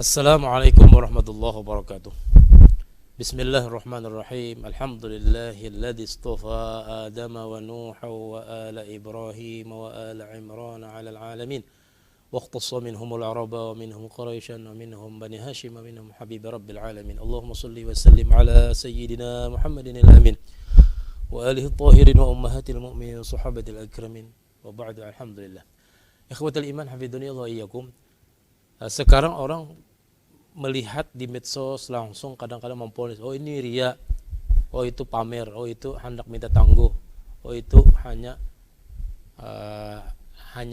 Assalamualaikum warahmatullahi wabarakatuh. Bismillahirrahmanirrahim. Alhamdulillahilladzi istafa Adama wa Nuha wa ala Ibrahim wa ala Imran 'alal 'alamin. Wa ikhtassa minhumul Araba wa minhum Quraisyan wa minhum Bani Hashim wa minhum Habib Rabbil 'alamin. Allahumma shalli wa sallim ala sayyidina Muhammadin al-amin wa alihi at-tahirin wa ummahatil mu'minin wa sahabatil akramin. Wa ba'du, alhamdulillah. Ikhwatal iman, hafidhani Allah wa iyyakum. Sekarang orang melihat di medsos langsung kadang-kadang memponis, oh ini ria, oh itu pamer, oh itu hendak minta tangguh, oh itu hanya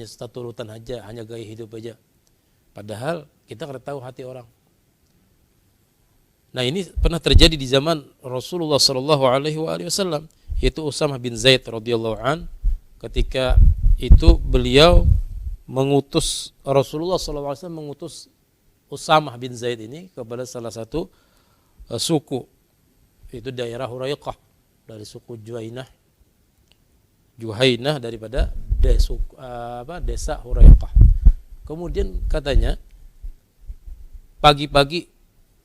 staturutan aja, hanya gaya hidup aja. Padahal kita nggak tahu hati orang. Nah, ini pernah terjadi di zaman Rasulullah Shallallahu Alaihi Wasallam, yaitu Usamah bin Zaid radhiyallahu an. Ketika itu beliau mengutus Rasulullah Shallallahu Alaihi Wasallam mengutus Usamah bin Zaid ini kepada salah satu suku, itu daerah Huraiqah, dari suku Juhainah daripada desa Huraiqah. Kemudian katanya, pagi-pagi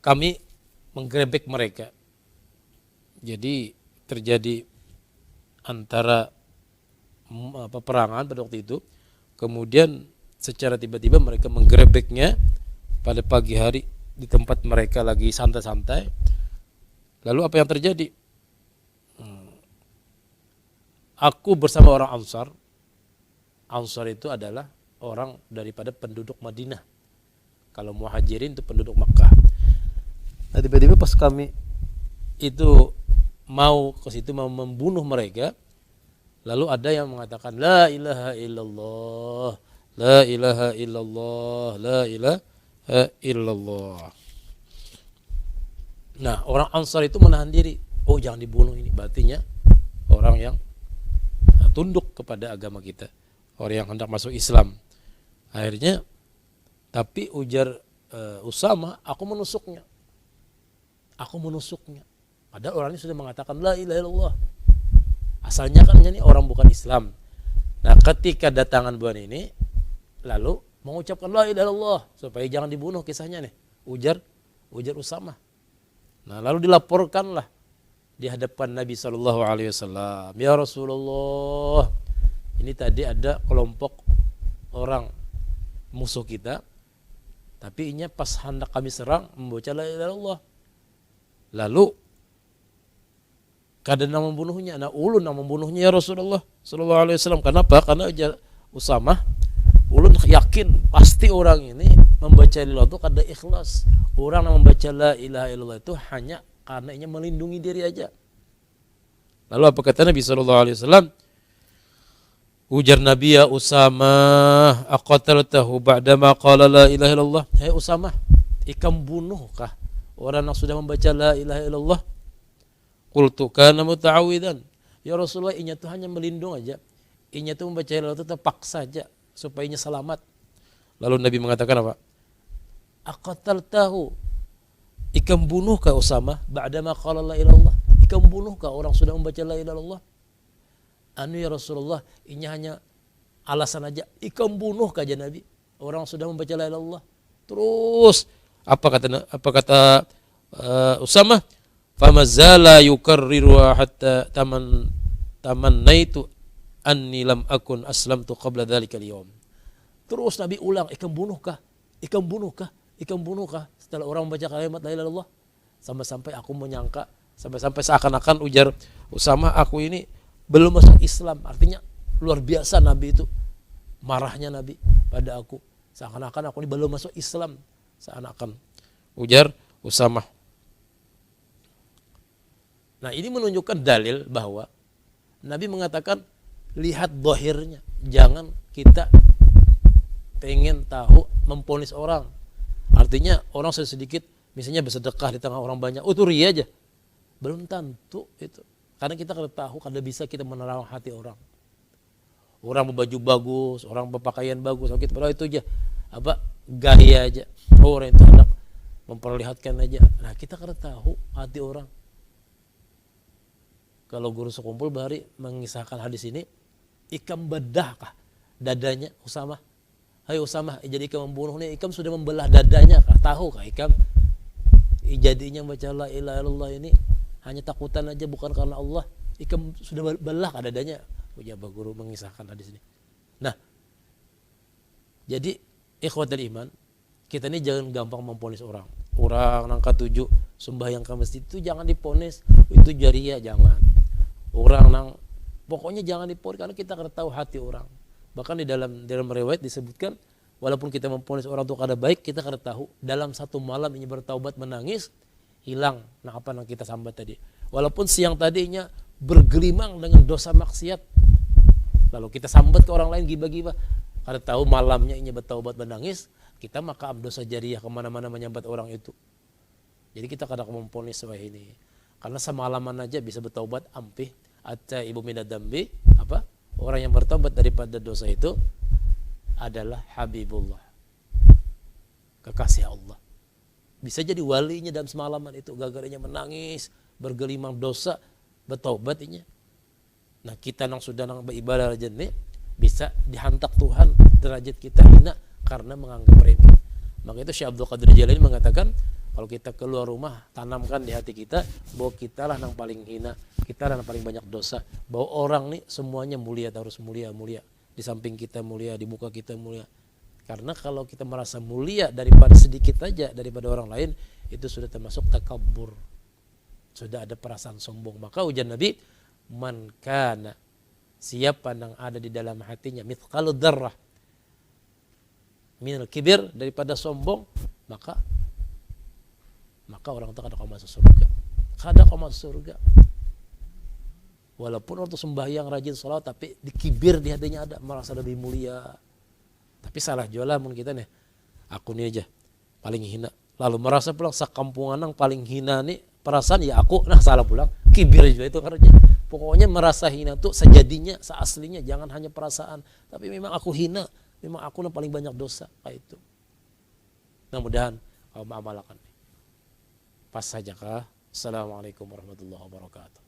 kami menggerebek mereka. Jadi terjadi antara peperangan pada waktu itu. Kemudian secara tiba-tiba mereka menggerebeknya pada pagi hari di tempat mereka lagi santai-santai. Lalu apa yang terjadi? Aku bersama orang Ansar. Ansar itu adalah orang daripada penduduk Madinah. Kalau Muhajirin itu penduduk Makkah. Nah, tiba-tiba pas kami itu mau ke situ, mau membunuh mereka, lalu ada yang mengatakan la ilaha illallah, la ilaha illallah, la ilaha illallah. Nah, orang Ansar itu menahan diri. Oh, jangan dibunuh ini. Berartinya orang yang tunduk kepada agama kita, orang yang hendak masuk Islam. Akhirnya, tapi ujar Usamah, aku menusuknya. Padahal orang ini sudah mengatakan la ilaha illallah. Asalnya kan ini orang bukan Islam. Nah, ketika datangan buan ini, lalu mengucapkan la ilaha illallah supaya jangan dibunuh, kisahnya nih, ujar Usamah. Nah, lalu dilaporkanlah di hadapan Nabi sallallahu alaihi wasallam, ya Rasulullah, ini tadi ada kelompok orang musuh kita, tapi ini pas hendak kami serang membaca la ilaha illallah. Lalu kadang membunuhnya, ulun membunuhnya ya Rasulullah sallallahu alaihi wasallam. Kenapa? Karena ujar Usamah, ulun yakin pasti orang ini membaca la ilaha illallah itu kada ikhlas. Orang yang membaca la ilaha illallah itu hanya karena ingin melindungi diri aja. Lalu apa kata Nabi sallallahu alaihi wasallam? Ujar Nabi, ya Usamah, aqataltahu ba'dama qala la ilaha illallah. Hai Usamah, ikam bunuhkah orang yang sudah membaca la ilaha illallah? Qultu kana muta'awidan. Ya Rasulullah, inya itu hanya melindung aja. Inya itu membaca la ilaha illallah itu terpaksa saja supaya inya selamat. Lalu Nabi mengatakan apa? Aqataltahu, ikam bunuhkah Usamah ba'dama qala la ilaha illallah? Ikam bunuhkah orang sudah membaca la ilaha illallah? Ya Rasulullah, ini hanya alasan aja. Ikam bunuhkah aja Nabi orang sudah membaca la ilaha illallah? Terus apa kata Usamah? Famazala yukarriru hatta tamannaitu anni lam akun aslamtu qabla dzalikal yawm. Terus Nabi ulang, ikam bunuhkah? Ikam bunuhkah? Ikam bunuhkah? Setelah orang membaca kalimat la ilaha illallah, sampai-sampai aku menyangka, sampai-sampai seakan-akan ujar Usamah, aku ini belum masuk Islam. Artinya luar biasa Nabi itu marahnya Nabi pada aku, seakan-akan aku ini belum masuk Islam, seakan-akan ujar Usamah. Nah, ini menunjukkan dalil bahwa Nabi mengatakan lihat zahirnya, jangan kita pengen tahu memponis orang. Artinya orang sedikit misalnya bersedekah di tengah orang banyak, oh itu ria aja, belum tentu itu. Karena kita kada tahu, kada bisa kita menerawang hati orang. Orang berbaju bagus, orang berpakaian bagus, kita padahal itu aja gaya aja. Orang itu hendak memperlihatkan aja. Nah, kita kada tahu hati orang. Kalau guru sekumpul bahari mengisahkan hadis ini, ikam bedahkah dadanya Usamah? hai Usamah, jadi ikam membunuh nih, ikam sudah membelah dadanya kah? Tahukah ikam jadinya baca la ilaha illallah ini hanya takutan aja, bukan karena Allah. Ikam sudah belah dadanya. Ujabah guru mengisahkan hadis ini. Nah, jadi ikhwatul iman, kita ini jangan gampang memponis orang. Orang nangka 7 sembahyang ke masjid itu jangan diponis itu jariah, jangan. Orang nang pokoknya jangan diponis, karena kita akan tahu hati orang. Bahkan di dalam riwayat disebutkan, walaupun kita memponis orang itu kada baik, kita akan tahu dalam satu malam ini bertaubat menangis hilang. Nah, apa yang kita sambat tadi? Walaupun siang tadinya bergelimang dengan dosa maksiat, lalu kita sambat ke orang lain gibah-gibah, kada tahu malamnya ini bertaubat menangis, kita maka dosa jariah kemana-mana menyambat orang itu. Jadi kita kadang memponis seperti ini, karena semalaman aja bisa bertaubat ampih. Atta ibu minadambi, apa? Orang yang bertaubat daripada dosa itu adalah Habibullah, kekasih Allah. Bisa jadi walinya dalam semalaman itu, gagarnya menangis, bergelimang dosa, bertaubat ini. Nah, kita yang sudah beribadah aja nih, bisa dihantak Tuhan, derajat kita hina karena menganggap remeh. Maka itu Syekh Abdul Qadir Jailani mengatakan, kalau kita keluar rumah, tanamkan di hati kita bahwa kita lah yang paling hina, kita lah yang paling banyak dosa, bahwa orang nih semuanya mulia, harus mulia. Di samping kita mulia, di muka kita mulia. Karena kalau kita merasa mulia daripada sedikit aja daripada orang lain, itu sudah termasuk takabur, sudah ada perasaan sombong. Maka ujar Nabi, man kana, siapa yang ada di dalam hatinya mithqalu dzarrah minal kibir, daripada sombong, maka orang itu kada akan masuk surga. Kada akan masuk surga. Walaupun orang itu sembahyang, rajin salat, tapi dikibir di hatinya ada, merasa lebih mulia. Tapi salah jualan mun kita nih, aku nih aja paling hina. Lalu merasa pulang sakampungan yang paling hina nih perasaan ya aku, nah salah pulang, kibir juga itu karena. Pokoknya merasa hina tuh sejadinya, seaslinya, jangan hanya perasaan. Tapi memang aku hina, memang aku yang paling banyak dosa, kayak itu. Nah, mudahan kau mengamalkan. Pas saja kah? Assalamualaikum warahmatullahi wabarakatuh.